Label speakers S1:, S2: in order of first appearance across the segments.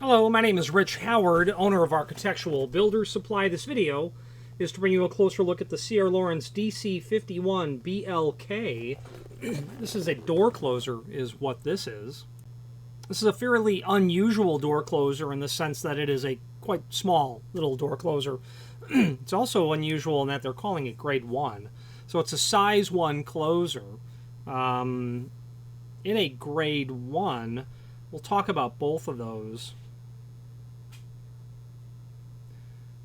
S1: Hello, my name is Rich Howard, owner of Architectural Builders Supply. This video is to bring you a closer look at the CRL DC51BLK. This is a door closer, is what this is. This is a fairly unusual door closer in the sense that it is a quite small little door closer. It's also unusual in that they're calling it grade 1. So it's a size 1 closer. In a grade 1, we'll talk about both of those.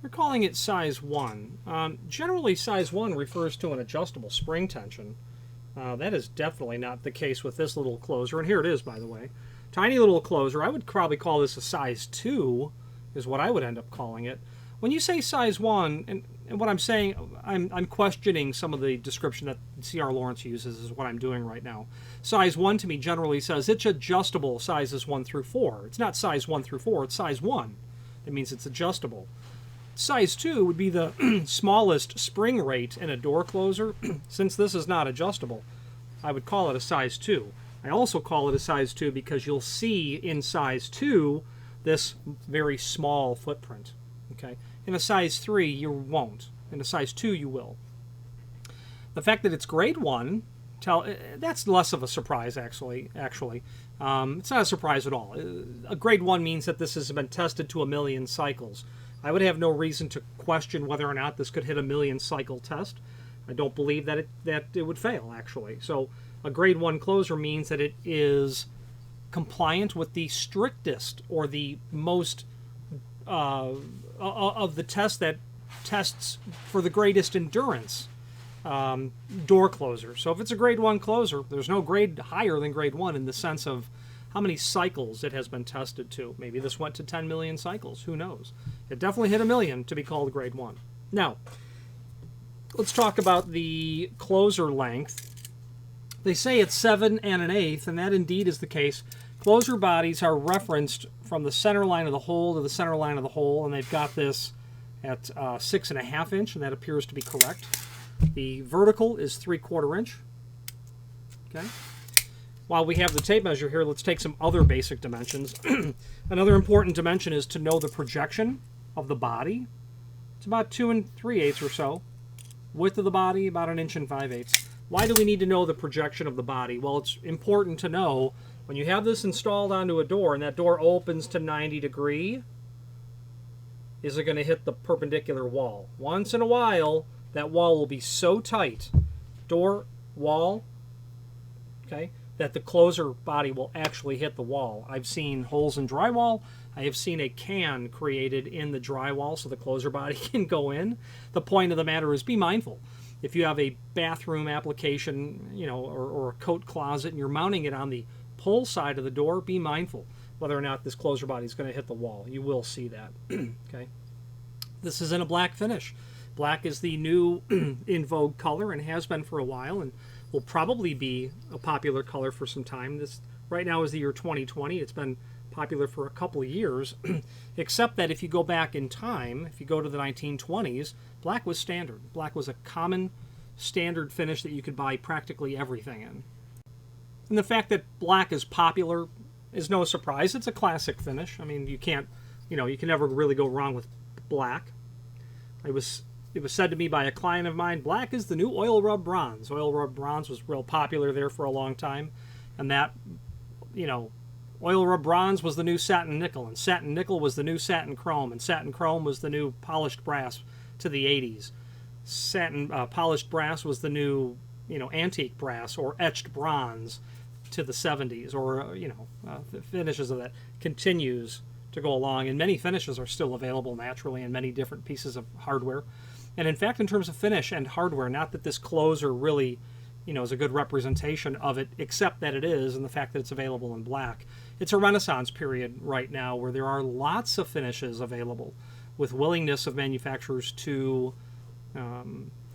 S1: We're calling it size 1. Generally, size 1 refers to an adjustable spring tension. That is definitely not the case with this little closer, and here it is, by the way. Tiny little closer. I would probably call this a size 2, is what I would end up calling it. When you say size 1, and what I'm saying, I'm questioning some of the description that CRL ANSI uses, is what I'm doing right now. Size 1 to me generally says it's adjustable sizes 1 through 4. It's not size 1 through 4, it's size 1. It means it's adjustable. Size 2 would be the smallest spring rate in a door closer. Since this is not adjustable, I would call it a size 2. I also call it a size 2 because you'll see in size 2 this very small footprint. Okay? In a size 3, you won't. In a size 2, you will. The fact that it's grade 1, that's less of a surprise, actually. It's not a surprise at all. A grade 1 means that this has been tested to 1,000,000 cycles. I would have no reason to question whether or not this could hit a 1,000,000 cycle test. I don't believe that it would fail, actually. So a grade 1 closer means that it is compliant with the strictest or the most of the test that tests for the greatest endurance door closer. So if it's a grade 1 closer, there's no grade higher than grade 1 in the sense of how many cycles it has been tested to. Maybe this went to 10 million cycles. Who knows? It definitely hit 1,000,000 to be called grade 1. Now, let's talk about the closer length. They say it's 7 1/8, and that indeed is the case. Closer bodies are referenced from the center line of the hole to the center line of the hole, and they've got this at 6.5 inch, and that appears to be correct. The vertical is 3/4 inch. Okay. While we have the tape measure here, let's take some other basic dimensions. Another important dimension is to know the projection of the body. It's about 2 3/8 or so. Width of the body, about 1 5/8 inches. Why do we need to know the projection of the body? Well, it's important to know when you have this installed onto a door and that door opens to 90 degrees, is it going to hit the perpendicular wall? Once in a while, that wall will be so tight, door, wall, okay, that the closer body will actually hit the wall. I've seen holes in drywall. I have seen a can created in the drywall so the closer body can go in. The point of the matter is be mindful. If you have a bathroom application, or a coat closet, and you're mounting it on the pull side of the door, be mindful whether or not this closer body is going to hit the wall. You will see that. Okay. This is in a black finish. Black is the new in vogue color and has been for a while, and will probably be a popular color for some time. This right now is the year 2020. It's been popular for a couple of years, except that if you go back in time, if you go to the 1920s, black was standard. Black was a common standard finish that you could buy practically everything in. And the fact that black is popular is no surprise. It's a classic finish. I mean, you can never really go wrong with black. It was said to me by a client of mine, black is the new oil rub bronze. Oil rub bronze was real popular there for a long time. And that, oil rub bronze was the new satin nickel. And satin nickel was the new satin chrome. And satin chrome was the new polished brass to the 80s. Satin polished brass was the new, antique brass or etched bronze to the 70s. Or, the finishes of that continues to go along. And many finishes are still available naturally in many different pieces of hardware. And in fact, in terms of finish and hardware, not that this closer really, is a good representation of it, except that it is, and the fact that it's available in black. It's a renaissance period right now where there are lots of finishes available with willingness of manufacturers to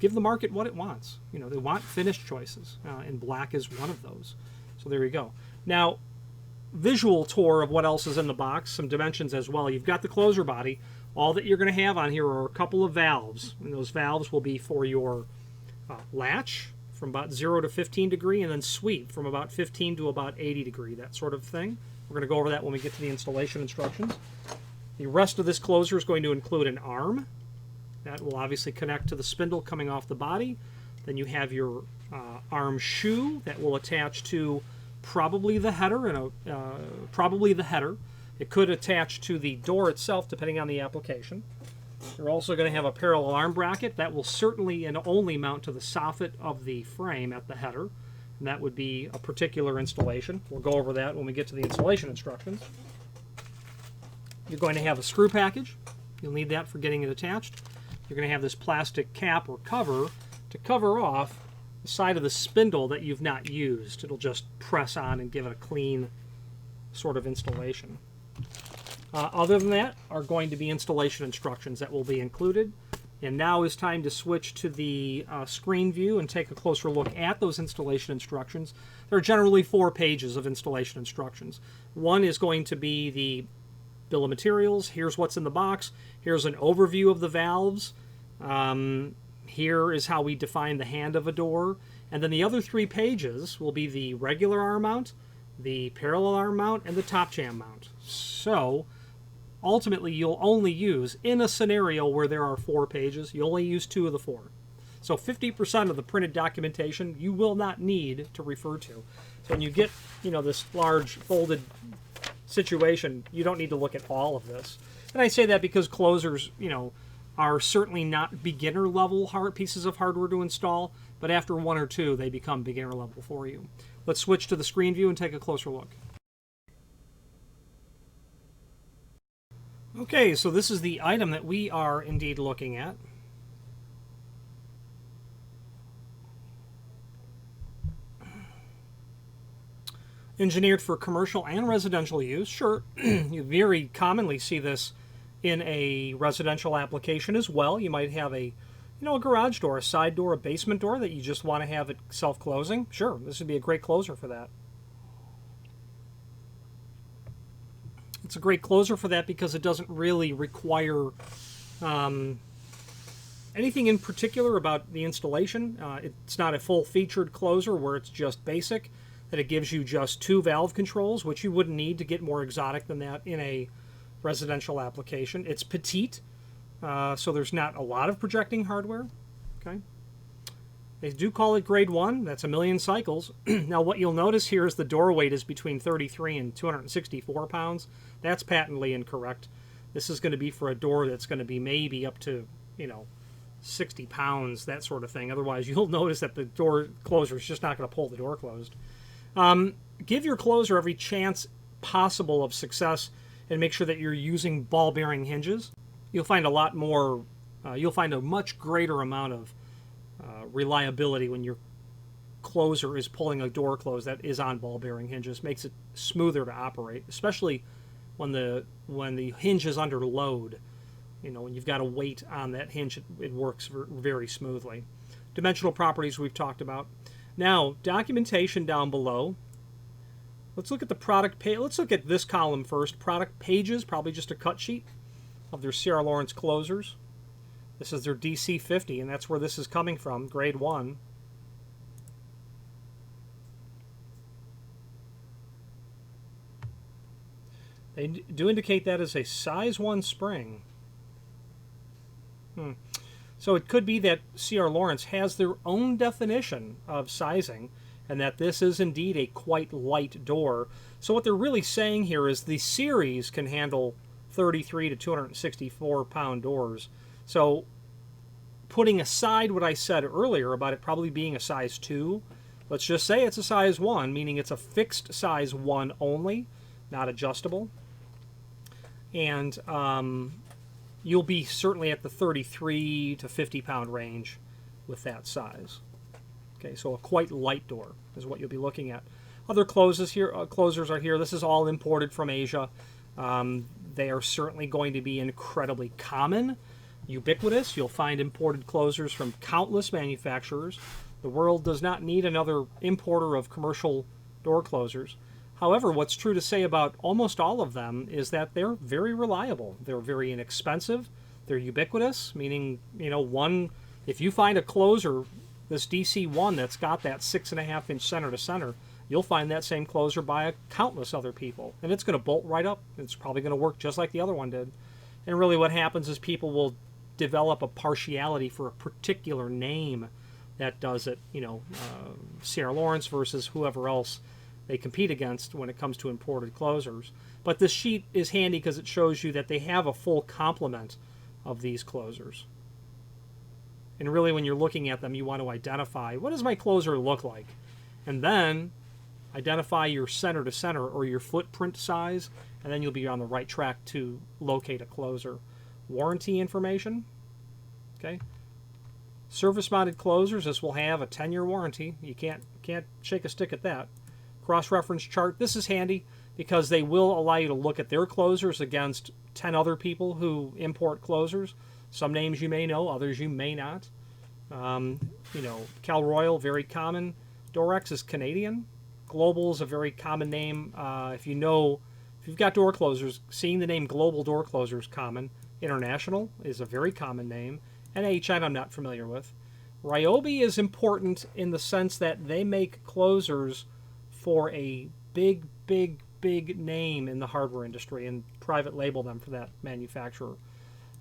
S1: give the market what it wants. They want finish choices, and black is one of those. So there you go. Now, visual tour of what else is in the box, some dimensions as well. You've got the closer body. All that you're going to have on here are a couple of valves, and those valves will be for your latch from about 0 to 15 degree, and then sweep from about 15 to about 80 degree, that sort of thing. We're going to go over that when we get to the installation instructions. The rest of this closer is going to include an arm. That will obviously connect to the spindle coming off the body. Then you have your arm shoe that will attach to probably the header, It could attach to the door itself, depending on the application. You're also going to have a parallel arm bracket that will certainly and only mount to the soffit of the frame at the header, and that would be a particular installation. We'll go over that when we get to the installation instructions. You're going to have a screw package. You'll need that for getting it attached. You're going to have this plastic cap or cover to cover off the side of the spindle that you've not used. It'll just press on and give it a clean sort of installation. Other than that are going to be installation instructions that will be included. And now is time to switch to the screen view and take a closer look at those installation instructions. There are generally 4 pages of installation instructions. One is going to be the bill of materials. Here's what's in the box. Here's an overview of the valves. Here is how we define the hand of a door. And then the other 3 pages will be the regular arm mount, the parallel arm mount, and the top jam mount. So ultimately you'll only use, in a scenario where there are 4 pages, you only use 2 of the 4. So 50% of the printed documentation you will not need to refer to. So when you get, this large folded situation, you don't need to look at all of this. And I say that because closers, are certainly not beginner level pieces of hardware to install, but after 1 or 2, they become beginner level for you. Let's switch to the screen view and take a closer look. Okay, so this is the item that we are indeed looking at. Engineered for commercial and residential use. Sure, you very commonly see this in a residential application as well. You might have a garage door, a side door, a basement door that you just want to have it self-closing. Sure, this would be a great closer for that. It's a great closer for that because it doesn't really require anything in particular about the installation. It's not a full-featured closer where it's just basic, that it gives you just 2 valve controls, which you wouldn't need to get more exotic than that in a residential application. It's petite, so there's not a lot of projecting hardware. Okay, they do call it grade 1. That's 1,000,000 cycles. Now what you'll notice here is the door weight is between 33 and 264 pounds. That's patently incorrect. This is going to be for a door that's going to be maybe up to 60 pounds, that sort of thing. Otherwise you'll notice that the door closer is just not going to pull the door closed. Give your closer every chance possible of success and make sure that you're using ball bearing hinges. You'll find a lot more, you'll find a much greater amount of reliability when your closer is pulling a door closed that is on ball bearing hinges. Makes it smoother to operate, especially when the hinge is under load. When you've got a weight on that hinge, it works very smoothly. Dimensional properties we've talked about. Now, documentation down below. Let's look at the product page. Let's look at this column first. Product pages, probably just a cut sheet of their CR Lawrence closers. This is their DC50, and that's where this is coming from, grade 1. They do indicate that as a size 1 spring. So it could be that CR Lawrence has their own definition of sizing, and that this is indeed a quite light door. So what they're really saying here is the series can handle 33 to 264 pound doors. So putting aside what I said earlier about it probably being a size 2, let's just say it's a size 1, meaning it's a fixed size 1 only, not adjustable. And you'll be certainly at the 33 to 50 pound range with that size. Okay, so a quite light door is what you'll be looking at. Other closers are here. This is all imported from Asia. They are certainly going to be incredibly common, ubiquitous. You'll find imported closers from countless manufacturers. The world does not need another importer of commercial door closers. However, what's true to say about almost all of them is that they're very reliable. They're very inexpensive. They're ubiquitous, meaning, if you find a closer, this DC1 that's got that 6.5-inch center to center, you'll find that same closer by countless other people, and it's going to bolt right up. It's probably going to work just like the other one did. And really what happens is people will develop a partiality for a particular name that does it, Sierra Lawrence versus whoever else they compete against when it comes to imported closers. But this sheet is handy because it shows you that they have a full complement of these closers. And really when you're looking at them, you want to identify, what does my closer look like? And then identify your center to center or your footprint size, and then you'll be on the right track to locate a closer. Warranty information, okay? Surface-mounted closers, this will have a 10-year warranty. You can't shake a stick at that. Cross-reference chart, this is handy because they will allow you to look at their closers against 10 other people who import closers. Some names you may know, others you may not. Cal Royal, very common. Dorex is Canadian. Global is a very common name. If you've got door closers, seeing the name Global Door Closer is common. International is a very common name. And HN I'm not familiar with. Ryobi is important in the sense that they make closers for a big name in the hardware industry and private label them for that manufacturer.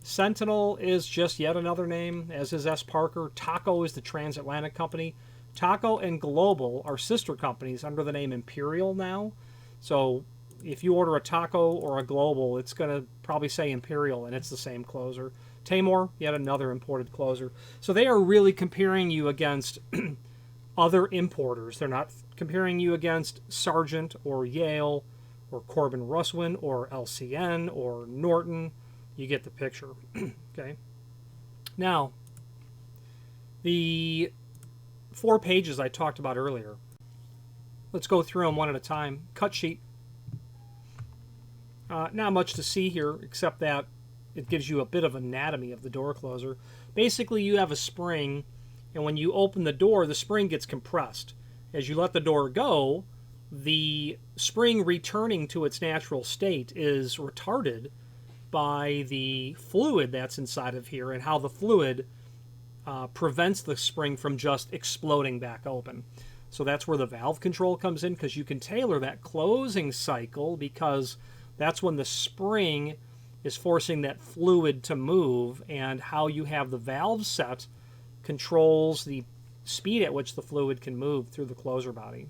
S1: Sentinel is just yet another name, as is S. Parker. Taco is the transatlantic company. Taco and Global are sister companies under the name Imperial now. So if you order a Taco or a Global, it's going to probably say Imperial, and it's the same closer. Tamor, yet another imported closer. So they are really comparing you against other importers. They're not comparing you against Sargent or Yale or Corbin Russwin or LCN or Norton. You get the picture. Okay. Now, the 4 pages I talked about earlier. Let's go through them one at a time. Cut sheet. Not much to see here except that it gives you a bit of anatomy of the door closer. Basically, you have a spring, and when you open the door, the spring gets compressed. As you let the door go, the spring returning to its natural state is retarded by the fluid that's inside of here and how the fluid prevents the spring from just exploding back open. So that's where the valve control comes in, because you can tailor that closing cycle, because that's when the spring is forcing that fluid to move, and how you have the valve set controls the speed at which the fluid can move through the closer body.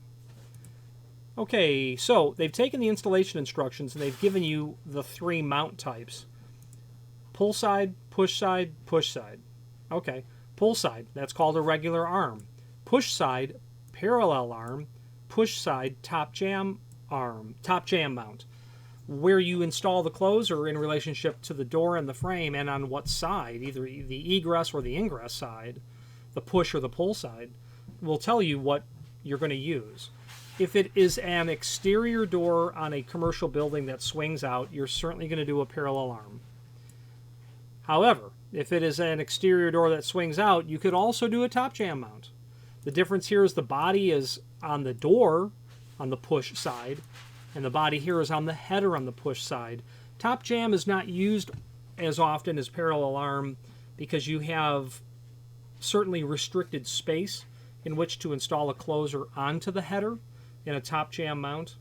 S1: Okay, so they've taken the installation instructions and they've given you the 3 mount types. Pull side, push side, push side. Okay, pull side, that's called a regular arm. Push side, parallel arm. Push side, top jam arm, top jam mount. Where you install the closer in relationship to the door and the frame, and on what side, either the egress or the ingress side, the push or the pull side, will tell you what you're going to use. If it is an exterior door on a commercial building that swings out, you're certainly going to do a parallel arm. However, if it is an exterior door that swings out, you could also do a top jam mount. The difference here is the body is on the door on the push side, and the body here is on the header on the push side. Top jam is not used as often as parallel arm because you have certainly restricted space in which to install a closer onto the header in a top jam mount.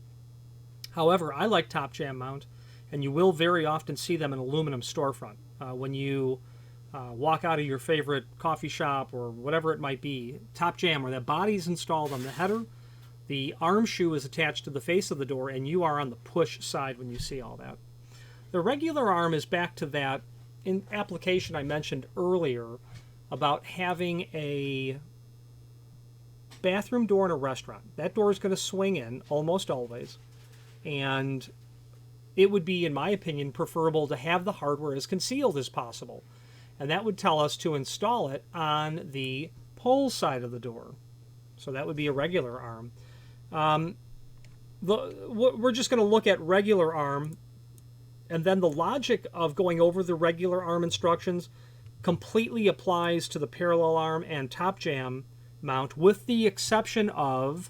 S1: However, I like top jam mount, and you will very often see them in aluminum storefront. When you walk out of your favorite coffee shop or whatever it might be, top jam, where that body is installed on the header, the arm shoe is attached to the face of the door, and you are on the push side when you see all that. The regular arm is back to that in application I mentioned earlier about having a bathroom door in a restaurant. That door is going to swing in almost always, and it would be, in my opinion, preferable to have the hardware as concealed as possible. And that would tell us to install it on the pull side of the door. So that would be a regular arm. We're just going to look at regular arm, and then the logic of going over the regular arm instructions completely applies to the parallel arm and top jam mount, with the exception of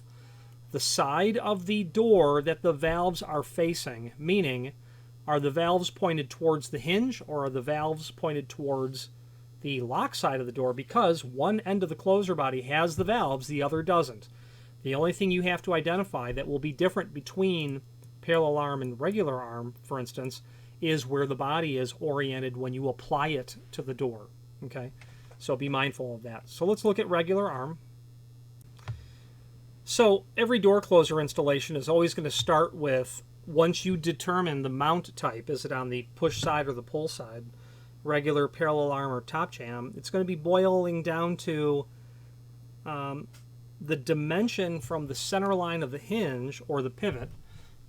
S1: the side of the door that the valves are facing, meaning are the valves pointed towards the hinge or are the valves pointed towards the lock side of the door, because one end of the closer body has the valves, the other doesn't. The only thing you have to identify that will be different between parallel arm and regular arm, for instance, is where the body is oriented when you apply it to the door. Okay, so be mindful of that. So let's look at regular arm. So every door closer installation is always going to start with, once you determine the mount type, is it on the push side or the pull side, regular, parallel arm, or top jam, it's going to be boiling down to the dimension from the center line of the hinge or the pivot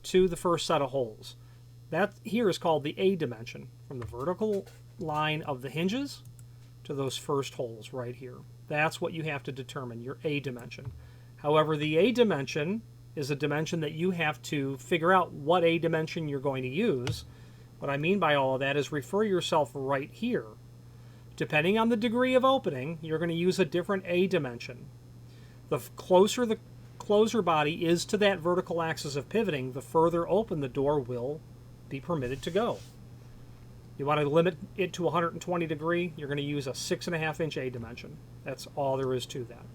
S1: to the first set of holes. That here is called the A dimension, from the vertical line of the hinges to those first holes right here. That's what you have to determine, your A dimension. However, the A dimension is a dimension that you have to figure out what A dimension you're going to use. What I mean by all of that is refer yourself right here. Depending on the degree of opening, you're going to use a different A dimension. The closer the closer body is to that vertical axis of pivoting, the further open the door will be permitted to go. You want to limit it to 120 degree, you're going to use a 6.5 inch A dimension. That's all there is to that.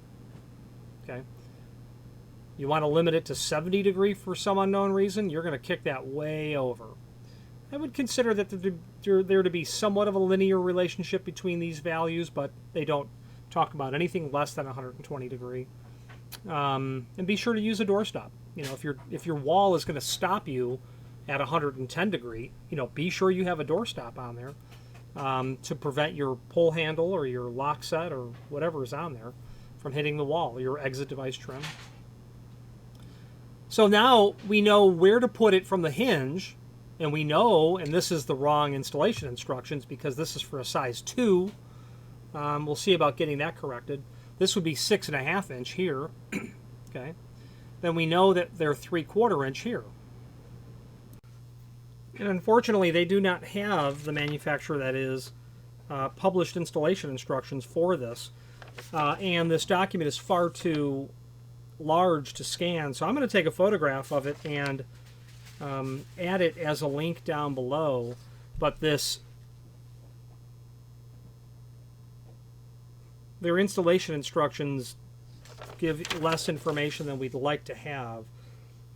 S1: Okay. You want to limit it to 70 degree for some unknown reason, you're going to kick that way over. I would consider that there to be somewhat of a linear relationship between these values, but they don't talk about anything less than 120 degree. And be sure to use a doorstop. You know, if your wall is going to stop you at 110 degree, you know, be sure you have a doorstop on there to prevent your pull handle or your lock set or whatever is on there from hitting the wall, your exit device trim. So now we know where to put it from the hinge, and we know, and this is the wrong installation instructions because this is for a size 2. We'll see about getting that corrected. This would be 6.5 inch here. Okay. Then we know that they're 3/4 inch here. And unfortunately, they do not have, the manufacturer that is, published installation instructions for this. And this document is far too large to scan. So I'm going to take a photograph of it and add it as a link down below. But their installation instructions give less information than we'd like to have.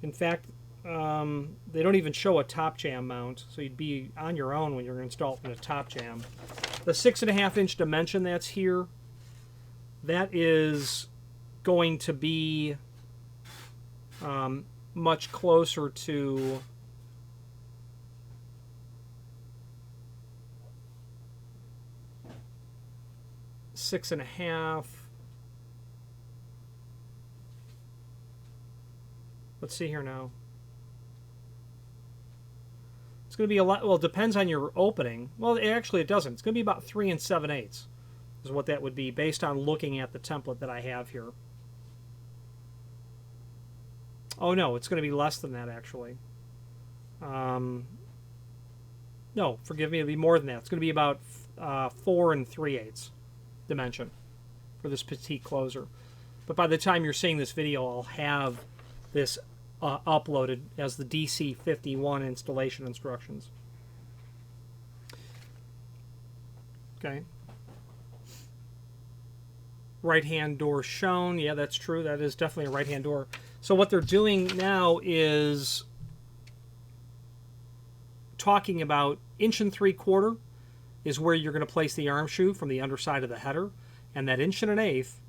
S1: In fact, they don't even show a top jam mount, so you'd be on your own when you're installing a top jam. The 6.5 inch dimension that's here, that is going to be much closer to six and a half. Let's see here now. It's going to be a lot. Well, it depends on your opening. Well, actually, it doesn't. It's going to be about 3 7/8 is what that would be based on looking at the template that I have here. Oh no, it's going to be less than that actually. No, forgive me, it'll be more than that. It's going to be about 4 3/8 dimension for this petite closer. But by the time you're seeing this video, I'll have this uploaded as the DC51 installation instructions. Okay. Right-hand door shown. Yeah, that's true. That is definitely a right-hand door. So what they're doing now is talking about 1 3/4 is where you're going to place the arm shoe from the underside of the header, and that 1 1/8,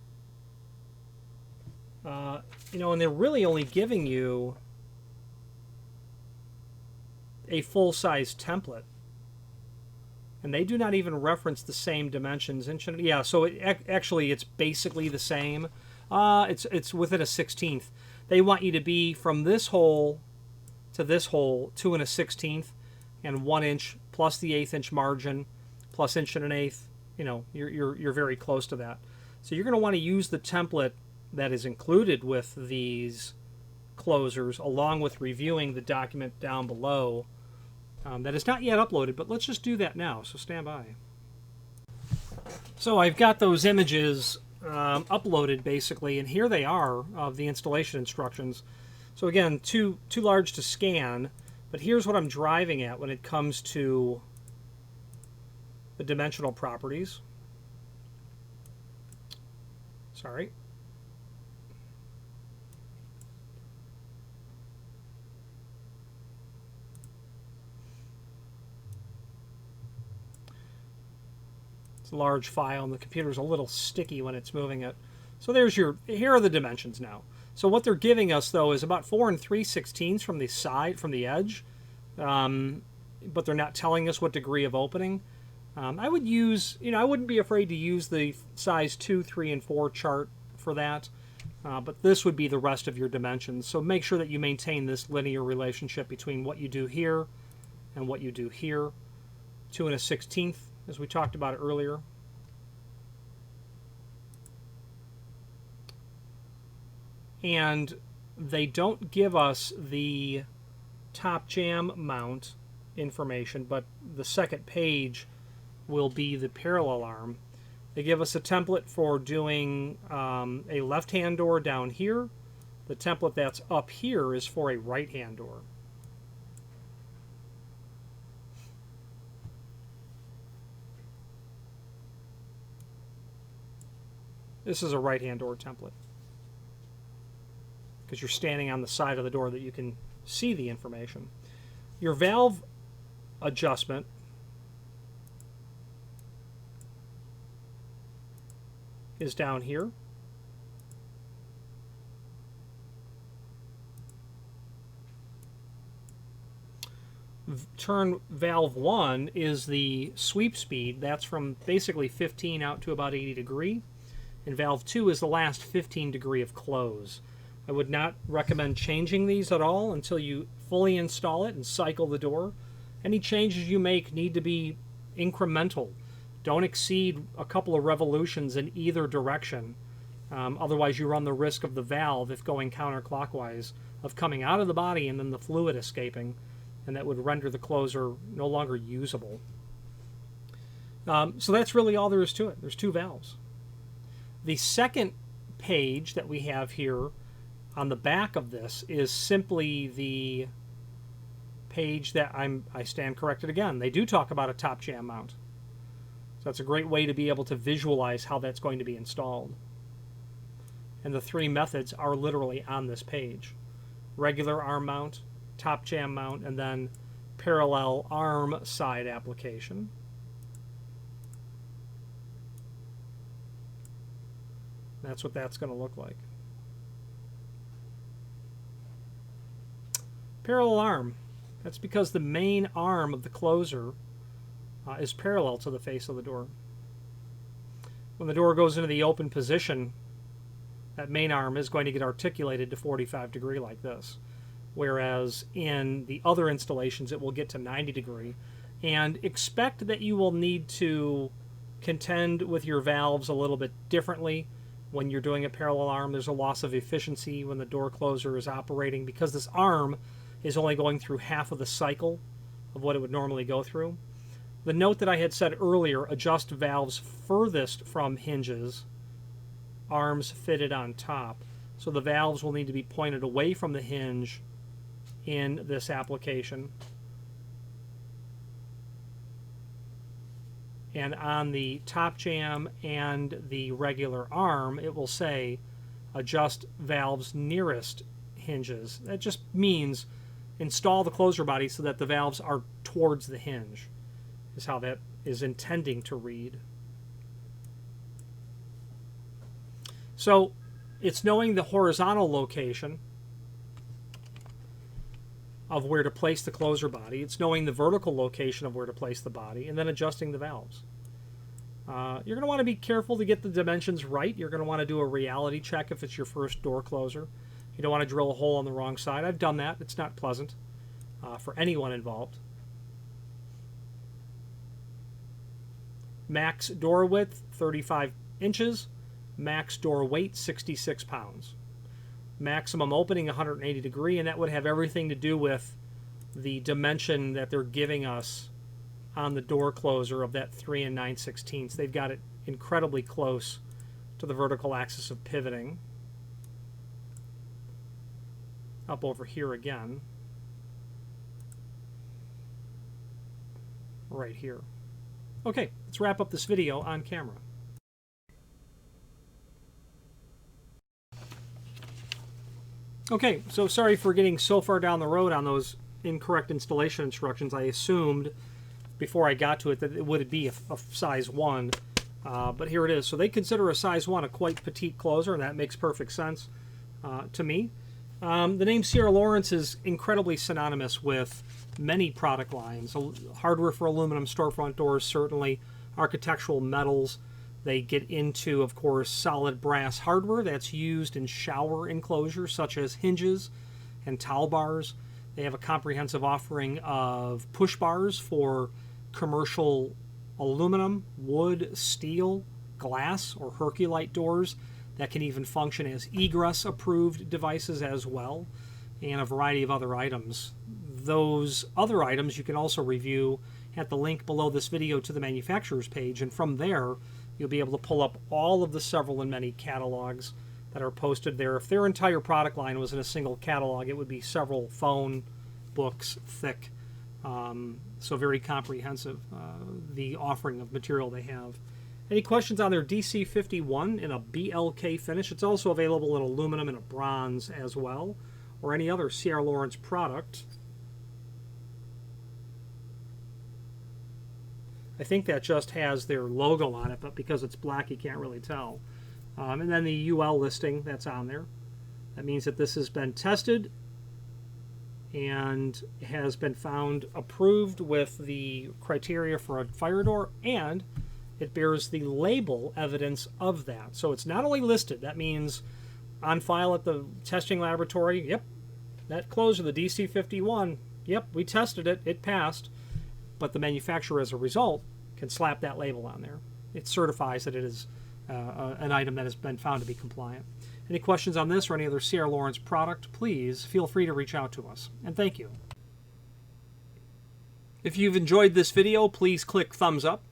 S1: you know, and they're really only giving you a full-size template, and they do not even reference the same dimensions. Yeah, so actually it's basically the same. It's within a 1/16. They want you to be from this hole to this hole 2 1/16 and 1 inch plus the 1/8 inch margin plus 1 1/8. You know, you're very close to that. So you're going to want to use the template that is included with these closers, along with reviewing the document down below that is not yet uploaded, but let's just do that now, so stand by. So I've got those images uploaded basically, and here they are of the installation instructions. So again, too large to scan, but here's what I'm driving at when it comes to the dimensional properties. Sorry. It's a large file, and the computer's a little sticky when it's moving it. So here are the dimensions now. So what they're giving us, though, is about 4 3/16 from the side, from the edge. But they're not telling us what degree of opening. I would use, I wouldn't be afraid to use the size 2, 3, and 4 chart for that. But this would be the rest of your dimensions. So make sure that you maintain this linear relationship between what you do here and what you do here. 2 1/16, as we talked about earlier. And they don't give us the top jam mount information, but the second page will be the parallel arm. They give us a template for doing a left-hand door down here. The template that's up here is for a right-hand door. This is a right-hand door template, because you're standing on the side of the door that you can see the information. Your valve adjustment is down here. Turn valve 1 is the sweep speed. That's from basically 15 out to about 80 degree. And valve 2 is the last 15 degree of close. I would not recommend changing these at all until you fully install it and cycle the door. Any changes you make need to be incremental. Don't exceed a couple of revolutions in either direction. Otherwise, you run the risk of the valve, if going counterclockwise, of coming out of the body and then the fluid escaping, and that would render the closer no longer usable. So that's really all there is to it. There's 2 valves. The second page that we have here on the back of this is simply the page that I stand corrected again. They do talk about a top jam mount. So that's a great way to be able to visualize how that's going to be installed. And the 3 methods are literally on this page. Regular arm mount, top jam mount, and then parallel arm side application. That's what that's going to look like. Parallel arm. That's because the main arm of the closer is parallel to the face of the door. When the door goes into the open position, that main arm is going to get articulated to 45 degree like this. Whereas in the other installations, it will get to 90 degree. And expect that you will need to contend with your valves a little bit differently when you're doing a parallel arm. There's a loss of efficiency when the door closer is operating, because this arm is only going through half of the cycle of what it would normally go through. The note that I had said earlier, adjust valves furthest from hinges, arms fitted on top. So the valves will need to be pointed away from the hinge in this application. And on the top jam and the regular arm, it will say adjust valves nearest hinges. That just means install the closer body so that the valves are towards the hinge, is how that is intending to read. So it's knowing the horizontal location of where to place the closer body. It's knowing the vertical location of where to place the body, and then adjusting the valves. You're going to want to be careful to get the dimensions right. You're going to want to do a reality check if it's your first door closer. You don't want to drill a hole on the wrong side. I've done that. It's not pleasant for anyone involved. Max door width, 35 inches. Max door weight, 66 pounds. Maximum opening, 180 degree, and that would have everything to do with the dimension that they're giving us on the door closer of that 3 9/16. They've got it incredibly close to the vertical axis of pivoting. Up over here again. Right here. Okay, let's wrap up this video on camera. Okay, so sorry for getting so far down the road on those incorrect installation instructions. I assumed before I got to it that it would be a size 1. But here it is. So they consider a size 1 a quite petite closer, and that makes perfect sense to me. The name CRL Lawrence is incredibly synonymous with many product lines. Hardware for aluminum storefront doors, certainly. Architectural metals. They get into, of course, solid brass hardware that's used in shower enclosures, such as hinges and towel bars. They have a comprehensive offering of push bars for commercial aluminum, wood, steel, glass, or Herculite doors that can even function as egress-approved devices as well, and a variety of other items. Those other items you can also review at the link below this video to the manufacturer's page, and from there you'll be able to pull up all of the several and many catalogs that are posted there. If their entire product line was in a single catalog, it would be several phone books thick. So very comprehensive, the offering of material they have. Any questions on their DC51 in a BLK finish? It's also available in aluminum and a bronze as well, or any other CRL Lawrence product. I think that just has their logo on it, but because it's black, you can't really tell. And then the UL listing that's on there. That means that this has been tested and has been found approved with the criteria for a fire door, and it bears the label evidence of that. So it's not only listed, that means on file at the testing laboratory, yep, that closer, the DC51, yep, we tested it, it passed. But the manufacturer, as a result, can slap that label on there. It certifies that it is an item that has been found to be compliant. Any questions on this or any other CRL Lawrence product, please feel free to reach out to us. And thank you. If you've enjoyed this video, please click thumbs up.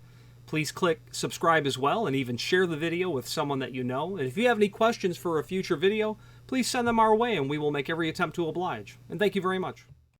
S1: Please click subscribe as well, and even share the video with someone that you know. And if you have any questions for a future video, please send them our way and we will make every attempt to oblige. And thank you very much.